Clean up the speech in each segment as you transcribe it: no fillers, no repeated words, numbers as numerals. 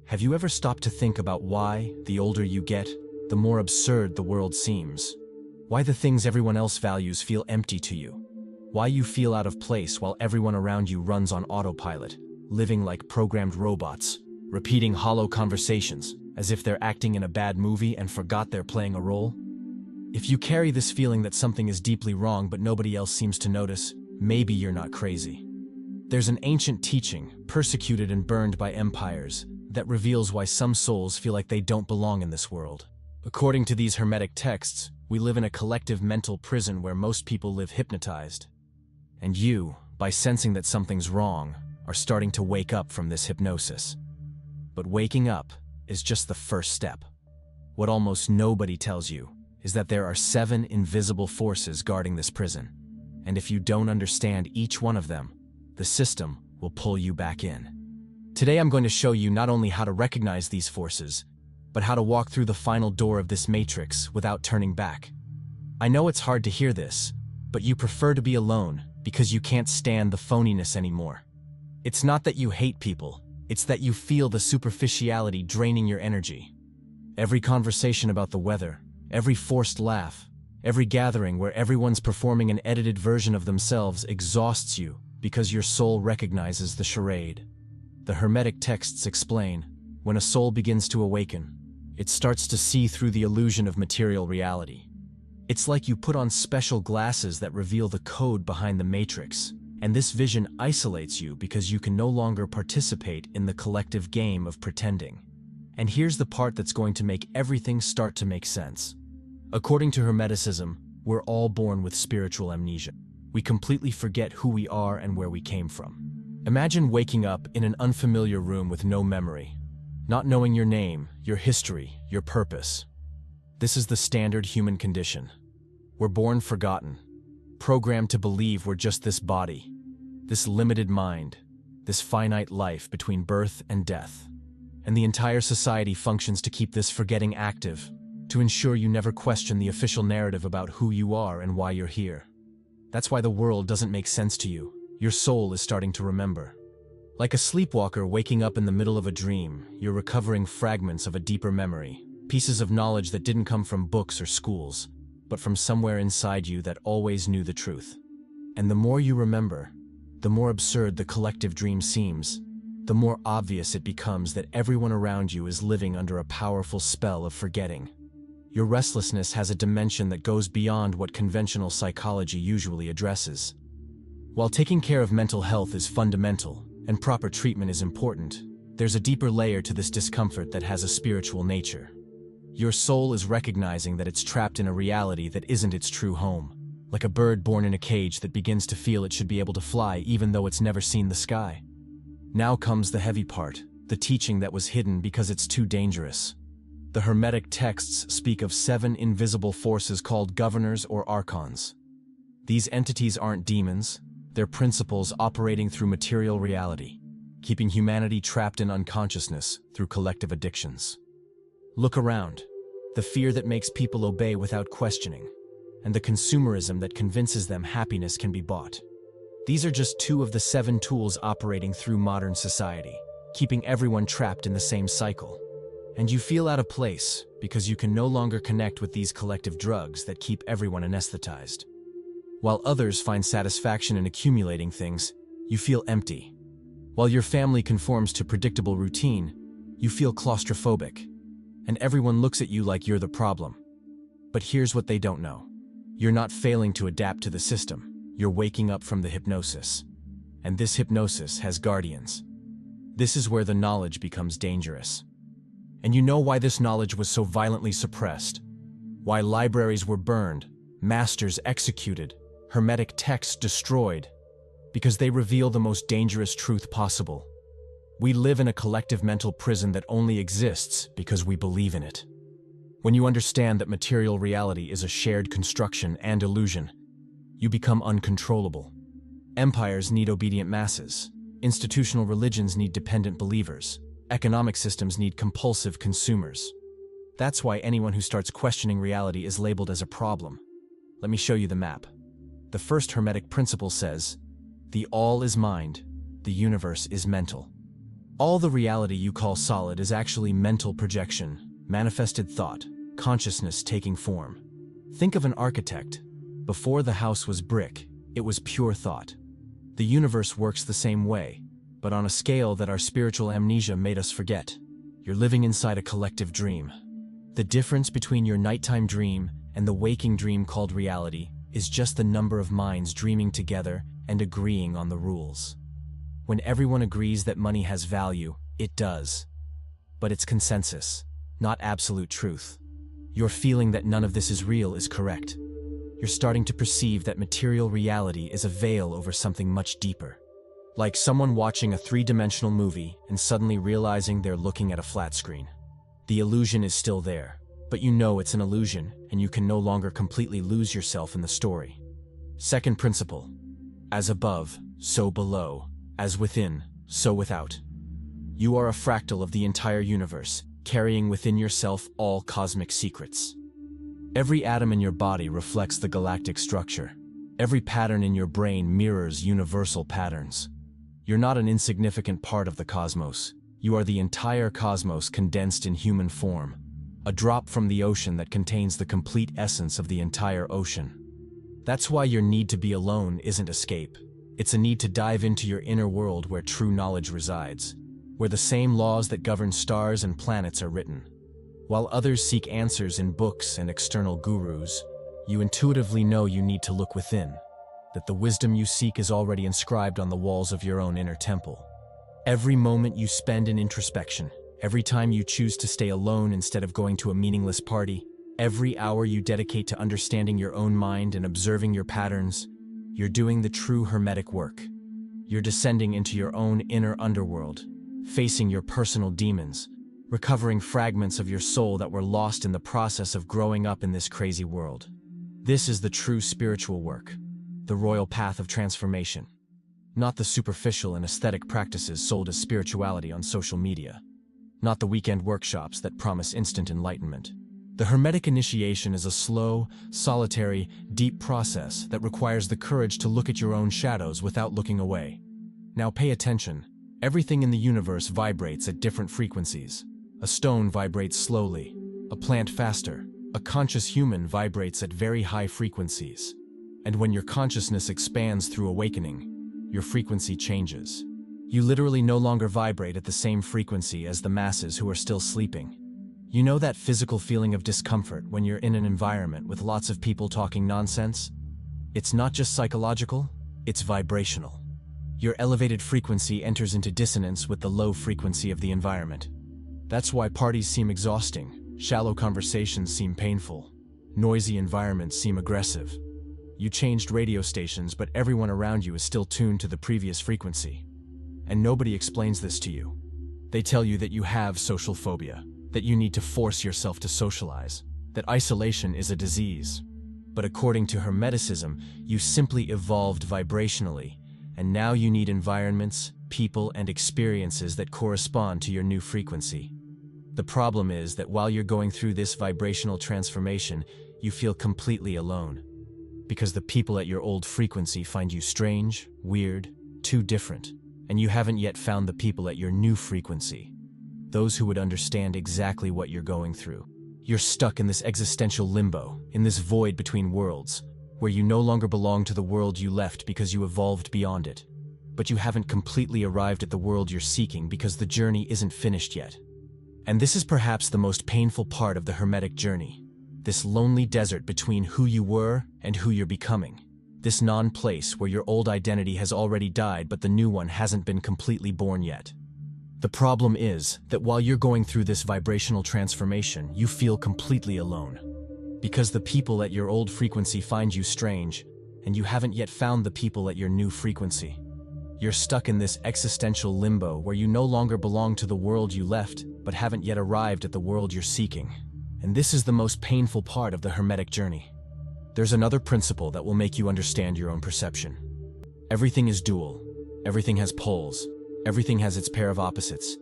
Have you ever stopped to think about why, the older you get, the more absurd the world seems? Why the things everyone else values feel empty to you? Why you feel out of place while everyone around you runs on autopilot, living like programmed robots, repeating hollow conversations as if they're acting in a bad movie and forgot they're playing a role? If you carry this feeling that something is deeply wrong but nobody else seems to notice, maybe you're not crazy. There's an ancient teaching, persecuted and burned by empires, that reveals why some souls feel like they don't belong in this world. According to these hermetic texts, we live in a collective mental prison where most people live hypnotized. And you, by sensing that something's wrong, are starting to wake up from this hypnosis. But waking up is just the first step. What almost nobody tells you is that there are 7 invisible forces guarding this prison. And if you don't understand each one of them, the system will pull you back in. Today I'm going to show you not only how to recognize these forces, but how to walk through the final door of this matrix without turning back. I know it's hard to hear this, but you prefer to be alone because you can't stand the phoniness anymore. It's not that you hate people, it's that you feel the superficiality draining your energy. Every conversation about the weather, every forced laugh, every gathering where everyone's performing an edited version of themselves exhausts you because your soul recognizes the charade. The Hermetic texts explain, when a soul begins to awaken, it starts to see through the illusion of material reality. It's like you put on special glasses that reveal the code behind the matrix, and this vision isolates you because you can no longer participate in the collective game of pretending. And here's the part that's going to make everything start to make sense. According to Hermeticism, we're all born with spiritual amnesia. We completely forget who we are and where we came from. Imagine waking up in an unfamiliar room with no memory, not knowing your name, your history, your purpose. This is the standard human condition. We're born forgotten, programmed to believe we're just this body, this limited mind, this finite life between birth and death. And the entire society functions to keep this forgetting active, to ensure you never question the official narrative about who you are and why you're here. That's why the world doesn't make sense to you. Your soul is starting to remember. Like a sleepwalker waking up in the middle of a dream, you're recovering fragments of a deeper memory, pieces of knowledge that didn't come from books or schools, but from somewhere inside you that always knew the truth. And the more you remember, the more absurd the collective dream seems, the more obvious it becomes that everyone around you is living under a powerful spell of forgetting. Your restlessness has a dimension that goes beyond what conventional psychology usually addresses. While taking care of mental health is fundamental and proper treatment is important, there's a deeper layer to this discomfort that has a spiritual nature. Your soul is recognizing that it's trapped in a reality that isn't its true home, like a bird born in a cage that begins to feel it should be able to fly even though it's never seen the sky. Now comes the heavy part, the teaching that was hidden because it's too dangerous. The Hermetic texts speak of 7 invisible forces called governors or archons. These entities aren't demons, they're principles operating through material reality, keeping humanity trapped in unconsciousness through collective addictions. Look around, the fear that makes people obey without questioning, and the consumerism that convinces them happiness can be bought. These are just 2 of the 7 tools operating through modern society, keeping everyone trapped in the same cycle. And you feel out of place because you can no longer connect with these collective drugs that keep everyone anesthetized. While others find satisfaction in accumulating things, you feel empty. While your family conforms to predictable routine, you feel claustrophobic, and everyone looks at you like you're the problem. But here's what they don't know. You're not failing to adapt to the system. You're waking up from the hypnosis. And this hypnosis has guardians. This is where the knowledge becomes dangerous. And you know why this knowledge was so violently suppressed? Why libraries were burned, masters executed, Hermetic texts destroyed? Because they reveal the most dangerous truth possible. We live in a collective mental prison that only exists because we believe in it. When you understand that material reality is a shared construction and illusion, you become uncontrollable. Empires need obedient masses. Institutional religions need dependent believers. Economic systems need compulsive consumers. That's why anyone who starts questioning reality is labeled as a problem. Let me show you the map. The first Hermetic principle says, the all is mind, the universe is mental. All the reality you call solid is actually mental projection, manifested thought, consciousness taking form. Think of an architect. Before the house was brick, it was pure thought. The universe works the same way, but on a scale that our spiritual amnesia made us forget. You're living inside a collective dream. The difference between your nighttime dream and the waking dream called reality is just the number of minds dreaming together and agreeing on the rules. When everyone agrees that money has value, it does. But it's consensus, not absolute truth. Your feeling that none of this is real is correct. You're starting to perceive that material reality is a veil over something much deeper. Like someone watching a three-dimensional movie and suddenly realizing they're looking at a flat screen. The illusion is still there, but you know it's an illusion and you can no longer completely lose yourself in the story. Second principle: as above, so below, as within, so without. You are a fractal of the entire universe, carrying within yourself all cosmic secrets. Every atom in your body reflects the galactic structure. Every pattern in your brain mirrors universal patterns. You're not an insignificant part of the cosmos. You are the entire cosmos condensed in human form. A drop from the ocean that contains the complete essence of the entire ocean. That's why your need to be alone isn't escape. It's a need to dive into your inner world where true knowledge resides, where the same laws that govern stars and planets are written. While others seek answers in books and external gurus, you intuitively know you need to look within, that the wisdom you seek is already inscribed on the walls of your own inner temple. Every moment you spend in introspection, every time you choose to stay alone instead of going to a meaningless party, every hour you dedicate to understanding your own mind and observing your patterns, you're doing the true hermetic work. You're descending into your own inner underworld, facing your personal demons, recovering fragments of your soul that were lost in the process of growing up in this crazy world. This is the true spiritual work, the royal path of transformation, not the superficial and aesthetic practices sold as spirituality on social media, not the weekend workshops that promise instant enlightenment. The Hermetic initiation is a slow, solitary, deep process that requires the courage to look at your own shadows without looking away. Now pay attention. Everything in the universe vibrates at different frequencies. A stone vibrates slowly, a plant faster. A conscious human vibrates at very high frequencies. And when your consciousness expands through awakening, your frequency changes. You literally no longer vibrate at the same frequency as the masses who are still sleeping. You know that physical feeling of discomfort when you're in an environment with lots of people talking nonsense? It's not just psychological, it's vibrational. Your elevated frequency enters into dissonance with the low frequency of the environment. That's why parties seem exhausting, shallow conversations seem painful, noisy environments seem aggressive. You changed radio stations, but everyone around you is still tuned to the previous frequency. And nobody explains this to you. They tell you that you have social phobia, that you need to force yourself to socialize, that isolation is a disease. But according to Hermeticism, you simply evolved vibrationally, and now you need environments, people, and experiences that correspond to your new frequency. The problem is that while you're going through this vibrational transformation, you feel completely alone. Because the people at your old frequency find you strange, weird, too different, and you haven't yet found the people at your new frequency. Those who would understand exactly what you're going through. You're stuck in this existential limbo, in this void between worlds, where you no longer belong to the world you left because you evolved beyond it. But you haven't completely arrived at the world you're seeking because the journey isn't finished yet. And this is perhaps the most painful part of the Hermetic journey. This lonely desert between who you were and who you're becoming. This non-place where your old identity has already died but the new one hasn't been completely born yet. The problem is that while you're going through this vibrational transformation, you feel completely alone. Because the people at your old frequency find you strange, and you haven't yet found the people at your new frequency. You're stuck in this existential limbo where you no longer belong to the world you left, but haven't yet arrived at the world you're seeking. And this is the most painful part of the Hermetic journey. There's another principle that will make you understand your own perception. Everything is dual. Everything has poles. Everything has its pair of opposites.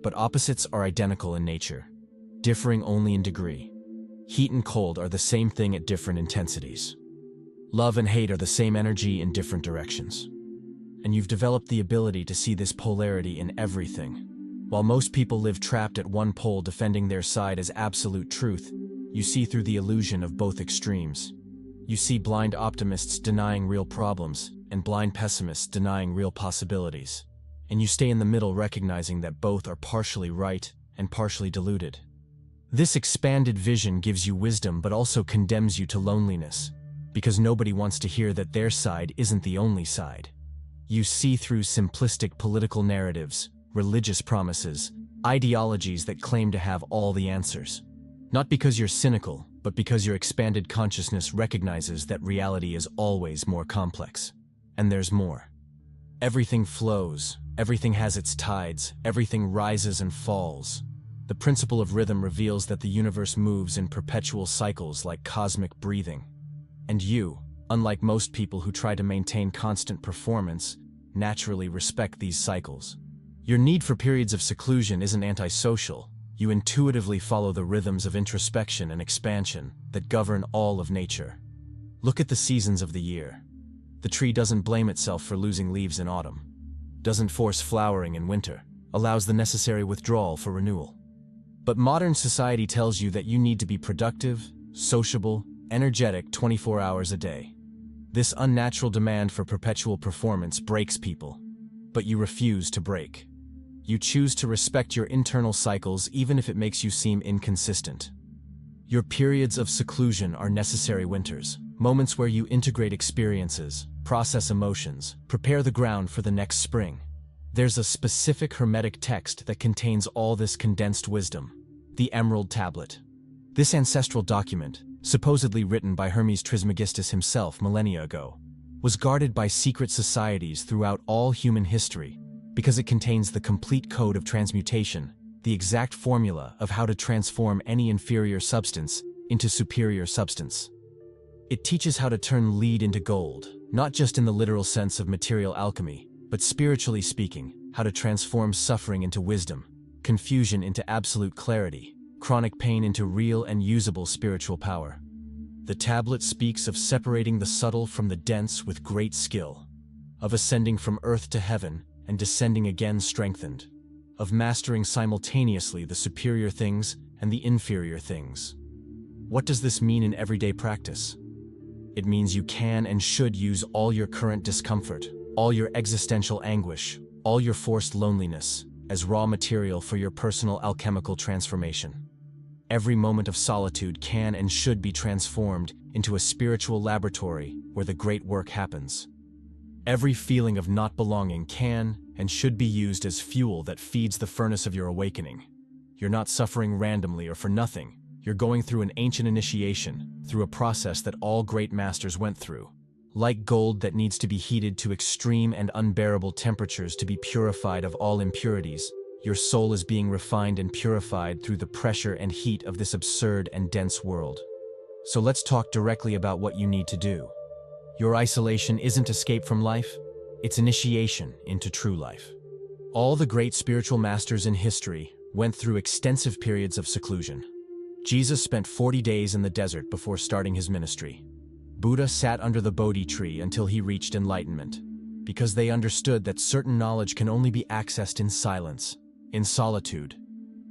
But opposites are identical in nature, differing only in degree. Heat and cold are the same thing at different intensities. Love and hate are the same energy in different directions. and you've developed the ability to see this polarity in everything. While most people live trapped at one pole defending their side as absolute truth, you see through the illusion of both extremes. You see blind optimists denying real problems, and blind pessimists denying real possibilities. And you stay in the middle recognizing that both are partially right and partially deluded. This expanded vision gives you wisdom but also condemns you to loneliness, because nobody wants to hear that their side isn't the only side. You see through simplistic political narratives, religious promises, ideologies that claim to have all the answers. Not because you're cynical, but because your expanded consciousness recognizes that reality is always more complex. And there's more. Everything flows, everything has its tides, everything rises and falls. The principle of rhythm reveals that the universe moves in perpetual cycles like cosmic breathing. And you, unlike most people who try to maintain constant performance, naturally respect these cycles. Your need for periods of seclusion isn't antisocial. You intuitively follow the rhythms of introspection and expansion that govern all of nature. Look at the seasons of the year. The tree doesn't blame itself for losing leaves in autumn, doesn't force flowering in winter, allows the necessary withdrawal for renewal. But modern society tells you that you need to be productive, sociable, energetic 24 hours a day. This unnatural demand for perpetual performance breaks people, but you refuse to break. You choose to respect your internal cycles even if it makes you seem inconsistent. Your periods of seclusion are necessary winters, moments where you integrate experiences, process emotions, prepare the ground for the next spring. There's a specific Hermetic text that contains all this condensed wisdom, the Emerald Tablet. This ancestral document, supposedly written by Hermes Trismegistus himself millennia ago, was guarded by secret societies throughout all human history because it contains the complete code of transmutation, the exact formula of how to transform any inferior substance into superior substance. It teaches how to turn lead into gold, not just in the literal sense of material alchemy, but spiritually speaking, how to transform suffering into wisdom, confusion into absolute clarity, chronic pain into real and usable spiritual power. The tablet speaks of separating the subtle from the dense with great skill, of ascending from earth to heaven and descending again strengthened, of mastering simultaneously the superior things and the inferior things. What does this mean in everyday practice? It means you can and should use all your current discomfort, all your existential anguish, all your forced loneliness, as raw material for your personal alchemical transformation. Every moment of solitude can and should be transformed into a spiritual laboratory where the great work happens. Every feeling of not belonging can and should be used as fuel that feeds the furnace of your awakening. You're not suffering randomly or for nothing. You're going through an ancient initiation, through a process that all great masters went through. Like gold that needs to be heated to extreme and unbearable temperatures to be purified of all impurities, your soul is being refined and purified through the pressure and heat of this absurd and dense world. So let's talk directly about what you need to do. Your isolation isn't escape from life, it's initiation into true life. All the great spiritual masters in history went through extensive periods of seclusion. Jesus spent 40 days in the desert before starting his ministry. Buddha sat under the Bodhi tree until he reached enlightenment, because they understood that certain knowledge can only be accessed in silence, in solitude,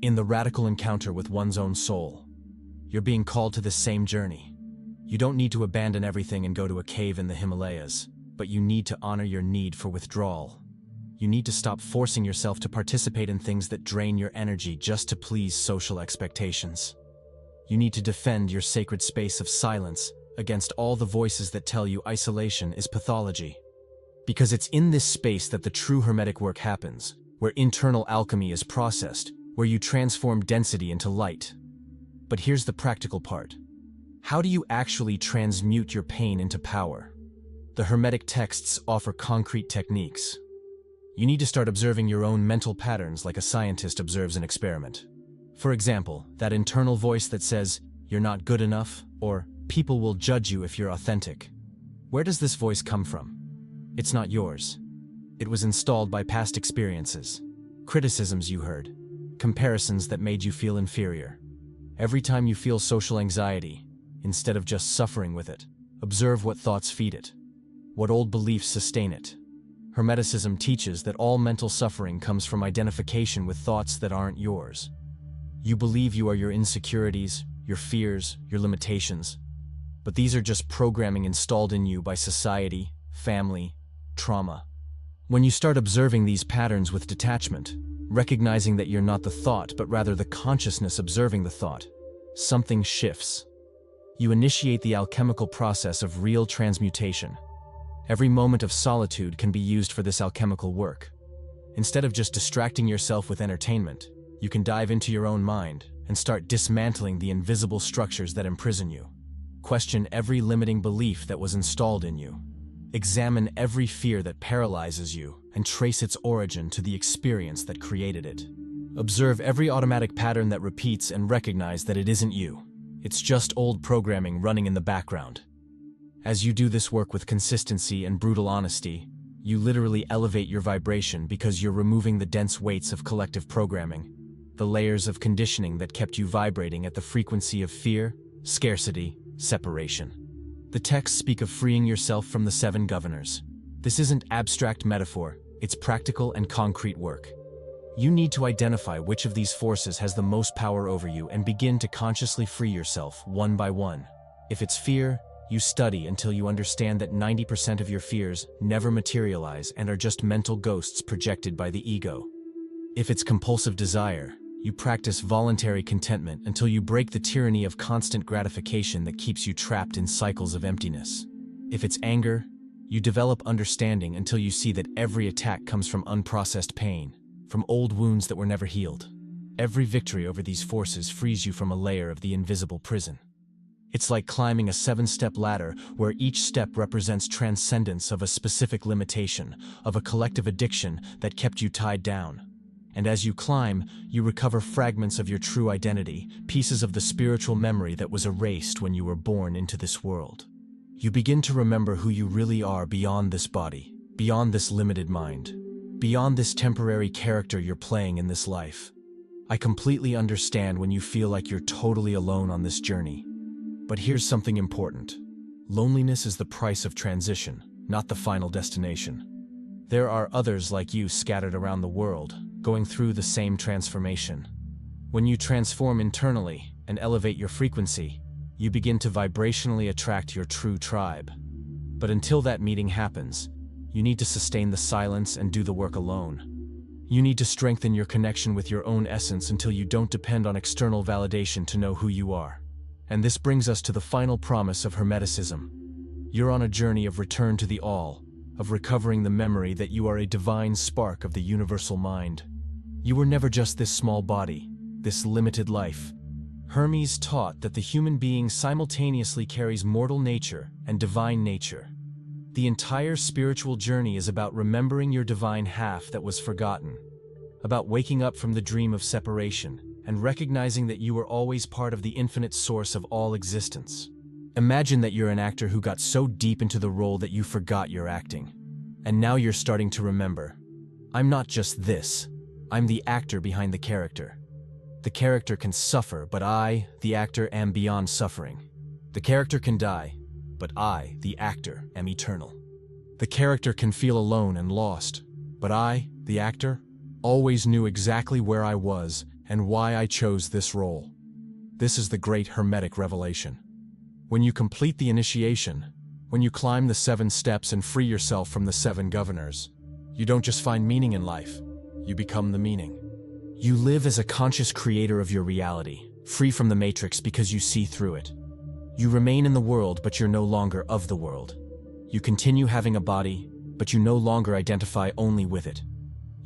in the radical encounter with one's own soul. You're being called to this same journey. You don't need to abandon everything and go to a cave in the Himalayas, but you need to honor your need for withdrawal. You need to stop forcing yourself to participate in things that drain your energy just to please social expectations. You need to defend your sacred space of silence against all the voices that tell you isolation is pathology. Because it's in this space that the true Hermetic work happens, where internal alchemy is processed, where you transform density into light. But here's the practical part. How do you actually transmute your pain into power? The Hermetic texts offer concrete techniques. You need to start observing your own mental patterns like a scientist observes an experiment. For example, that internal voice that says, "You're not good enough," or "People will judge you if you're authentic." Where does this voice come from? It's not yours. It was installed by past experiences, criticisms you heard, comparisons that made you feel inferior. Every time you feel social anxiety, instead of just suffering with it, observe what thoughts feed it, what old beliefs sustain it. Hermeticism teaches that all mental suffering comes from identification with thoughts that aren't yours. You believe you are your insecurities, your fears, your limitations, but these are just programming installed in you by society, family, trauma. When you start observing these patterns with detachment, recognizing that you're not the thought but rather the consciousness observing the thought, something shifts. You initiate the alchemical process of real transmutation. Every moment of solitude can be used for this alchemical work. Instead of just distracting yourself with entertainment, you can dive into your own mind and start dismantling the invisible structures that imprison you. Question every limiting belief that was installed in you. Examine every fear that paralyzes you and trace its origin to the experience that created it. Observe every automatic pattern that repeats and recognize that it isn't you. It's just old programming running in the background. As you do this work with consistency and brutal honesty, you literally elevate your vibration because you're removing the dense weights of collective programming, the layers of conditioning that kept you vibrating at the frequency of fear, scarcity, separation. The texts speak of freeing yourself from the 7 governors. This isn't abstract metaphor, it's practical and concrete work. You need to identify which of these forces has the most power over you and begin to consciously free yourself one by one. If it's fear, you study until you understand that 90% of your fears never materialize and are just mental ghosts projected by the ego. If it's compulsive desire, you practice voluntary contentment until you break the tyranny of constant gratification that keeps you trapped in cycles of emptiness. If it's anger, you develop understanding until you see that every attack comes from unprocessed pain, from old wounds that were never healed. Every victory over these forces frees you from a layer of the invisible prison. It's like climbing a 7-step ladder where each step represents transcendence of a specific limitation, of a collective addiction that kept you tied down. And as you climb, you recover fragments of your true identity, pieces of the spiritual memory that was erased when you were born into this world. You begin to remember who you really are beyond this body, beyond this limited mind, beyond this temporary character you're playing in this life. I completely understand when you feel like you're totally alone on this journey. But here's something important. Loneliness is the price of transition, not the final destination. There are others like you scattered around the world, going through the same transformation. When you transform internally and elevate your frequency, you begin to vibrationally attract your true tribe. But until that meeting happens, you need to sustain the silence and do the work alone. You need to strengthen your connection with your own essence until you don't depend on external validation to know who you are. And this brings us to the final promise of Hermeticism. You're on a journey of return to the all, of recovering the memory that you are a divine spark of the universal mind. You were never just this small body, this limited life. Hermes taught that the human being simultaneously carries mortal nature and divine nature. The entire spiritual journey is about remembering your divine half that was forgotten, about waking up from the dream of separation and recognizing that you are always part of the infinite source of all existence. Imagine that you're an actor who got so deep into the role that you forgot you're acting. And now you're starting to remember. I'm not just this. I'm the actor behind the character. The character can suffer, but I, the actor, am beyond suffering. The character can die, but I, the actor, am eternal. The character can feel alone and lost, but I, the actor, always knew exactly where I was and why I chose this role. This is the great Hermetic revelation. When you complete the initiation, when you climb the 7 steps and free yourself from the 7 governors, you don't just find meaning in life, you become the meaning. You live as a conscious creator of your reality, free from the matrix because you see through it. You remain in the world, but you're no longer of the world. You continue having a body, but you no longer identify only with it.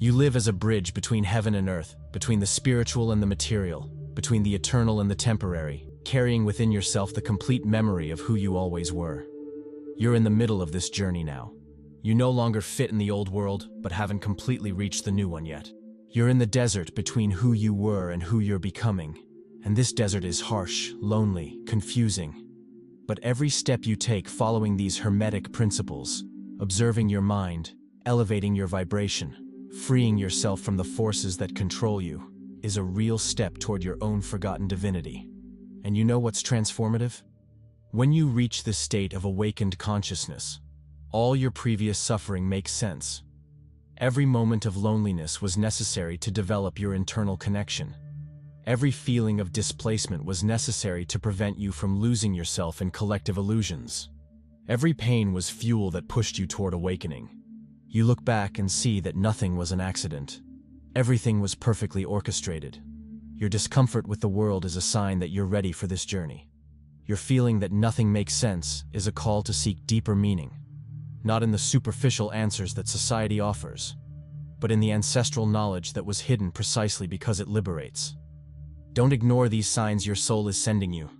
You live as a bridge between heaven and earth, between the spiritual and the material, between the eternal and the temporary, carrying within yourself the complete memory of who you always were. You're in the middle of this journey now. You no longer fit in the old world, but haven't completely reached the new one yet. You're in the desert between who you were and who you're becoming. And this desert is harsh, lonely, confusing. But every step you take following these Hermetic principles, observing your mind, elevating your vibration, freeing yourself from the forces that control you, is a real step toward your own forgotten divinity. And you know what's transformative? When you reach this state of awakened consciousness, all your previous suffering makes sense. Every moment of loneliness was necessary to develop your internal connection. Every feeling of displacement was necessary to prevent you from losing yourself in collective illusions. Every pain was fuel that pushed you toward awakening. You look back and see that nothing was an accident. Everything was perfectly orchestrated. Your discomfort with the world is a sign that you're ready for this journey. Your feeling that nothing makes sense is a call to seek deeper meaning, not in the superficial answers that society offers, but in the ancestral knowledge that was hidden precisely because it liberates. Don't ignore these signs your soul is sending you.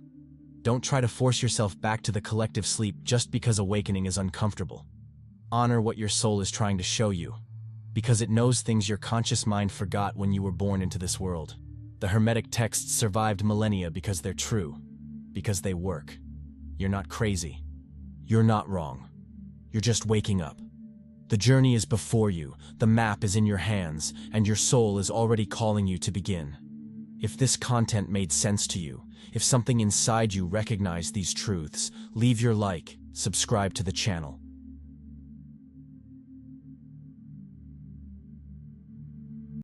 Don't try to force yourself back to the collective sleep just because awakening is uncomfortable. Honor what your soul is trying to show you, because it knows things your conscious mind forgot when you were born into this world. The Hermetic texts survived millennia because they're true, because they work. You're not crazy. You're not wrong. You're just waking up. The journey is before you, the map is in your hands, and your soul is already calling you to begin. If this content made sense to you, if something inside you recognized these truths, leave your like, subscribe to the channel,